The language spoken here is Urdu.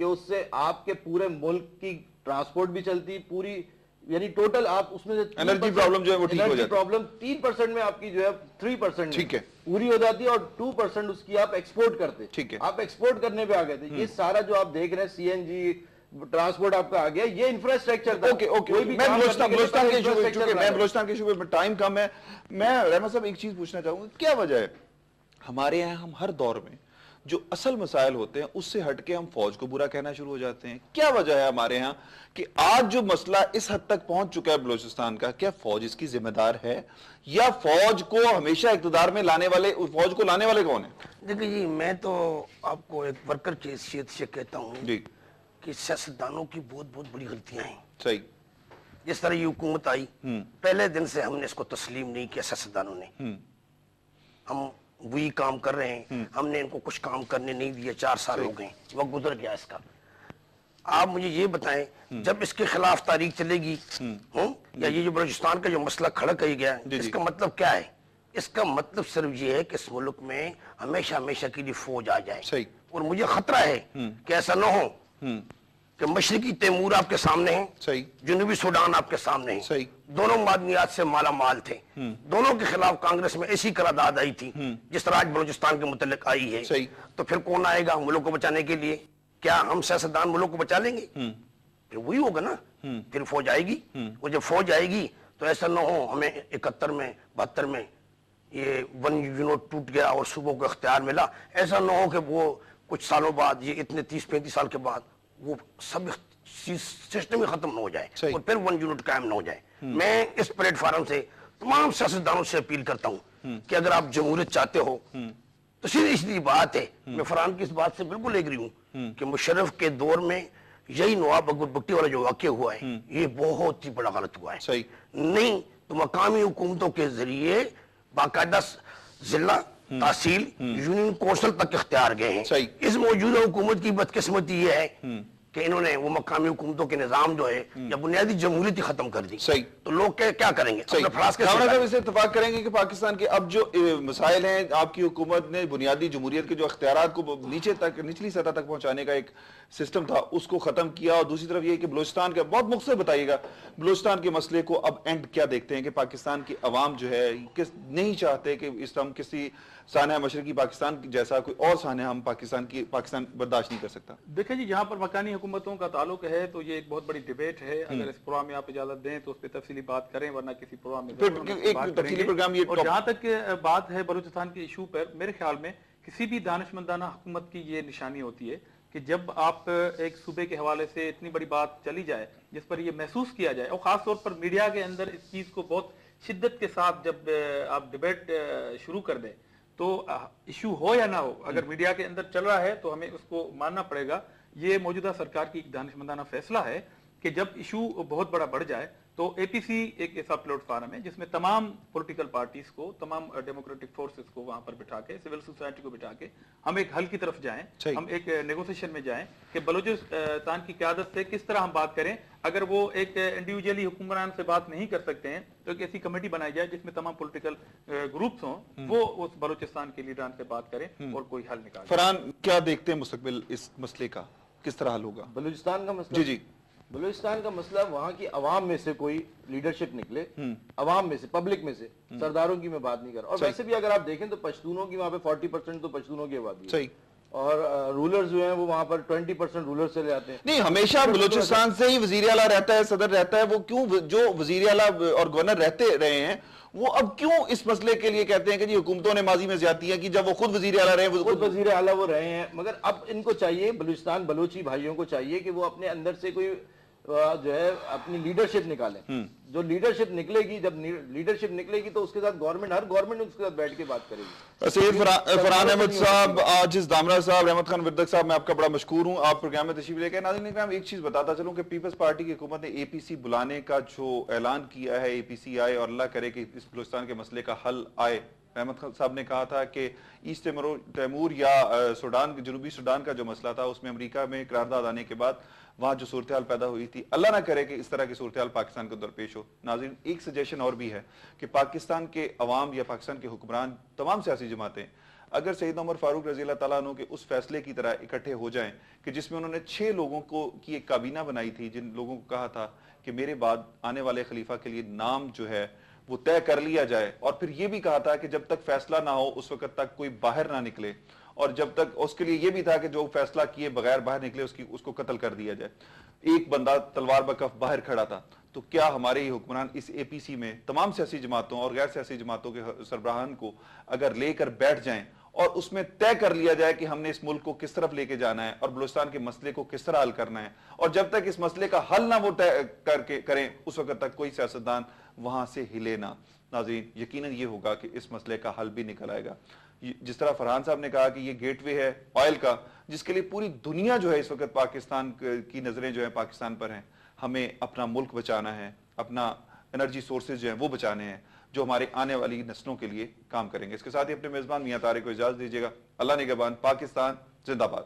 کہ اس سے آپ کے پورے ملک کی ٹرانسپورٹ بھی چلتی پوری، یعنی ٹوٹل آپ اس میں سے انرجی پرابلم جو ہے وہ ٹھیک ہو جاتی ہے، پرابلم 3% میں آپ کی جو ہے 3% ٹھیک ہے پوری ہو جاتی ہے، اور 2% اس کی آپ ایکسپورٹ کرتے، ٹھیک ہے، آپ ایکسپورٹ کرنے پہ آ گئے تھے. یہ سارا جو آپ دیکھ رہے ہیں سی این جی ٹرانسپورٹ آپ کا آ گیا، یہ انفراسٹرکچر تھا. میں بلوچستان کے شعبے میں ٹائم کم ہے، میں رحمت صاحب ایک چیز پوچھنا چاہوں گا، کیا وجہ ہے ہمارے یہاں ہم ہر دور میں جو اصل مسائل ہوتے ہیں اس سے ہٹ کے ہم فوج کو برا کہنا شروع ہو جاتے ہیں؟ کیا وجہ ہے ہمارے یہاں کہ آج جو مسئلہ اس حد تک پہنچ چکا ہے بلوچستان کا، کیا فوج اس کی ذمہ دار ہے یا فوج کو ہمیشہ اقتدار میں لانے والے، فوج کو لانے والے کون ہیں؟ دیکھیں جی، میں تو آپ کو ایک ورکر کی حیثیت سے کہتا ہوں جی کہ سیاستدانوں کی بہت بہت بڑی غلطیاں ہیں. صحیح. جس طرح یہ حکومت آئی پہلے دن سے ہم نے اس کو تسلیم نہیں کیا، سیاستدانوں نے، ہم وہی کام کر رہے ہیں، ہم نے ان کو کچھ کام کرنے نہیں دیا، 4 سال ہو گئے، وقت گزر گیا اس کا. آپ مجھے یہ بتائیں جب اس کے خلاف تاریخ چلے گی یا یہ جو بلوچستان کا جو مسئلہ کھڑا کیا گیا اس کا مطلب کیا ہے؟ اس کا مطلب صرف یہ ہے کہ اس ملک میں ہمیشہ کے لیے فوج آ جائے. صحیح. اور مجھے خطرہ ہے کہ ایسا نہ ہو کہ مشرقی تیمور آپ کے سامنے ہیں، صحیح، جنوبی سوڈان آپ کے سامنے ہیں، صحیح، دونوں معدنیات سے مالا مال تھے، دونوں کے خلاف کانگریس میں ایسی قرارداد آئی تھی جس طرح آج بلوچستان کے متعلق آئی ہے. صحیح. تو پھر کون آئے گا ملک کو بچانے کے لیے؟ کیا ہم سیاستدان ملک کو بچا لیں گے؟ پھر وہی ہوگا نا، پھر فوج آئے گی. اور جب فوج آئے گی تو ایسا نہ ہو ہمیں 71 میں 72 میں یہ 1 یونٹ ٹوٹ گیا اور صوبوں کو اختیار ملا، ایسا نہ ہو کہ وہ کچھ سالوں بعد یہ اتنے 30-35 سال کے بعد وہ سب سسٹم ہی ختم نہ ہو جائے اور پھر 1 یونٹ قائم نہ ہو جائے. میں اس پلیٹ فارم سے تمام سیاستدانوں سے اپیل کرتا ہوں کہ اگر آپ جمہوریت چاہتے ہو تو سیدھی بات ہے، میں فرحان کی اس بات سے بالکل ایگری ہوں کہ مشرف کے دور میں یہی نواب اکبر بگٹی والا جو واقع ہوا ہے یہ بہت ہی بڑا غلط ہوا ہے. صحیح. نہیں تو مقامی حکومتوں کے ذریعے باقاعدہ ضلع تحصیل یونین کونسل تک اختیار گئے ہیں. اس موجودہ حکومت کی بدقسمتی یہ ہے کہ انہوں نے وہ مقامی حکومتوں کے نظام جو ہے یا بنیادی جمہوریت ہی ختم کر دی. صحیح. تو لوگ کیا کریں گے؟ اسے اتفاق کریں گے کہ پاکستان کے اب جو مسائل ہیں، آپ کی حکومت نے بنیادی جمہوریت کے جو اختیارات کو نیچے تک، نچلی سطح تک پہنچانے کا ایک سسٹم تھا اس کو ختم کیا. اور دوسری طرف یہ کہ بلوچستان کا بہت مختصر بتائیے گا بلوچستان کے مسئلے کو اب اینڈ کیا دیکھتے ہیں کہ پاکستان کی عوام جو ہے نہیں چاہتے کہ اس ہم کسی سانحہ مشرقی پاکستان جیسا کوئی اور سانحہ ہم پاکستان برداشت نہیں کر سکتا. دیکھیں جی، جہاں پر مکانی حکومتوں کا تعلق ہے تو یہ ایک بہت بڑی ڈیبیٹ ہے. اگر اس پروگرام میں آپ اجازت دیں تو اس پہ تفصیلی بات کریں، ورنہ کسی پروگرام میں تفصیلی پروگرام. اور جہاں تک بات ہے بلوچستان کے ایشو پر، میرے خیال میں کسی بھی دانشمندانہ حکومت کی یہ نشانی ہوتی ہے کہ جب آپ ایک صوبے کے حوالے سے اتنی بڑی بات چلی جائے جس پر یہ محسوس کیا جائے، اور خاص طور پر میڈیا کے اندر اس چیز کو بہت شدت کے ساتھ جب آپ ڈیبیٹ شروع کر دیں تو ایشو ہو یا نہ ہو، اگر میڈیا کے اندر چل رہا ہے تو ہمیں اس کو ماننا پڑے گا. یہ موجودہ سرکار کی ایک دانشمندانہ فیصلہ ہے کہ جب ایشو بہت بڑا بڑھ جائے تو اے پی سی ایک ایسا پلیٹ فارم ہے جس میں تمام پولیٹیکل پارٹیز کو، تمام ڈیموکریٹک فورسز کو وہاں پر بٹھا کے، سول سوسائٹی کو بٹھا کے ہم ایک حل کی طرف جائیں، ہم ایک نیگوسیشن میں جائیں کہ بلوچستان کی قیادت سے کس طرح ہم بات کریں. اگر وہ ایک انڈیویجولی حکمران سے بات نہیں کر سکتے ہیں تو ایک ایسی کمیٹی بنائی جائے جس میں تمام پولیٹیکل گروپس ہوں، وہ اس بلوچستان کے لیڈران سے بات کریں اور کوئی حل نکالیں. فرحان کیا دیکھتے ہیں مستقبل اس مسئلے کا، کس طرح حل ہوگا بلوچستان کا مسئلہ؟ جی بلوچستان کا مسئلہ وہاں کی عوام میں سے کوئی لیڈرشپ نکلے، عوام میں سے، پبلک میں سے، سرداروں کی میں بات نہیں کر رہا. اور ویسے بھی اگر آپ دیکھیں تو پشتونوں کی وہاں پہ 40% تو پشتونوں کی آبادی ہے، اور رولرز جو ہیں وہ وہاں پر 20% رولر سے لے آتے ہیں. نہیں، ہمیشہ بلوچستان سے ہی وزیر اعلیٰ رہتا ہے، صدر رہتا ہے. وہ کیوں جو وزیر اعلیٰ اور گورنر رہتے رہے ہیں وہ اب کیوں اس مسئلے کے لیے کہتے ہیں کہ جی حکومتوں نے ماضی میں زیادتی ہے کہ جب وہ خود وزیر اعلیٰ رہے ہیں، خود وزیر اعلیٰ وہ رہے ہیں. مگر اب ان کو چاہیے، بلوچستان بلوچی بھائیوں کو چاہیے کہ وہ اپنے اندر سے کوئی جو ہے اپنی لیڈرشپ نکالیں. جو لیڈرشپ نکلے گی، جب لیڈرشپ نکلے گی تو اس کے ساتھ گورنمنٹ، ہر گورنمنٹ اس کے ساتھ بیٹھ کے بات کرے گی. سید فرحان احمد صاحب، عاجز دامرا صاحب، رحمت خان وردک صاحب، میں آپ کا بڑا مشکور ہوں. آپ پروگرام میں تشریف لے کے. ناظرین اکرام، ایک چیز بتاتا چلوں کہ پیپلز پارٹی کی حکومت نے اے پی سی بلانے کا جو اعلان کیا ہے، اے پی سی آئے اور اللہ کرے کہ اس بلوچستان کے مسئلے کا حل آئے. رحمت خان صاحب نے کہا تھا کہ ایسٹ تیمور یا سوڈان، جنوبی سوڈان کا جو مسئلہ تھا اس میں امریکہ میں قرارداد آنے کے بعد وہاں جو صورتحال پیدا ہوئی تھی، اللہ نہ کرے کہ اس طرح کی صورتحال پاکستان کو درپیش ہو. ناظرین، ایک سجیشن اور بھی ہے کہ پاکستان کے عوام یا پاکستان کے حکمران، تمام سیاسی جماعتیں اگر سیدنا عمر فاروق رضی اللہ تعالیٰ عنہ کے اس فیصلے کی طرح اکٹھے ہو جائیں کہ جس میں انہوں نے 6 لوگوں کو کی ایک کابینہ بنائی تھی، جن لوگوں کو کہا تھا کہ میرے بعد آنے والے خلیفہ کے لیے نام جو ہے وہ طے کر لیا جائے، اور پھر یہ بھی کہا تھا کہ جب تک فیصلہ نہ ہو اس وقت تک کوئی باہر نہ نکلے، اور جب تک اس کے لیے یہ بھی تھا کہ جو فیصلہ کیے بغیر باہر نکلے اس کو قتل کر دیا جائے، ایک بندہ تلوار بکف باہر کھڑا تھا، تو کیا ہمارے یہ حکمران اس اے پی سی میں تمام سیاسی جماعتوں اور غیر سیاسی جماعتوں کے سربراہان کو اگر لے کر بیٹھ جائیں اور اس میں طے کر لیا جائے کہ ہم نے اس ملک کو کس طرف لے کے جانا ہے اور بلوچستان کے مسئلے کو کس طرح حل کرنا ہے، اور جب تک اس مسئلے کا حل نہ وہ طے کر کے کریں اس وقت تک کوئی سیاستدان وہاں سے ہلے نہ۔ ناظرین، یقیناً یہ ہوگا کہ اس مسئلے کا حل بھی نکل آئے گا۔ جس طرح فرحان صاحب نے کہا کہ یہ گیٹ وے ہے آئل کا، جس کے لیے پوری دنیا جو ہے اس وقت پاکستان کی نظریں جو ہیں پاکستان پر ہیں، ہمیں اپنا ملک بچانا ہے، اپنا انرجی سورسز جو ہیں وہ بچانے ہیں جو ہمارے آنے والی نسلوں کے لیے کام کریں گے۔ اس کے ساتھ ہی اپنے میزبان میاں طارق کو اجازت دیجیے گا۔ اللہ نگہبان۔ پاکستان زندہ باد۔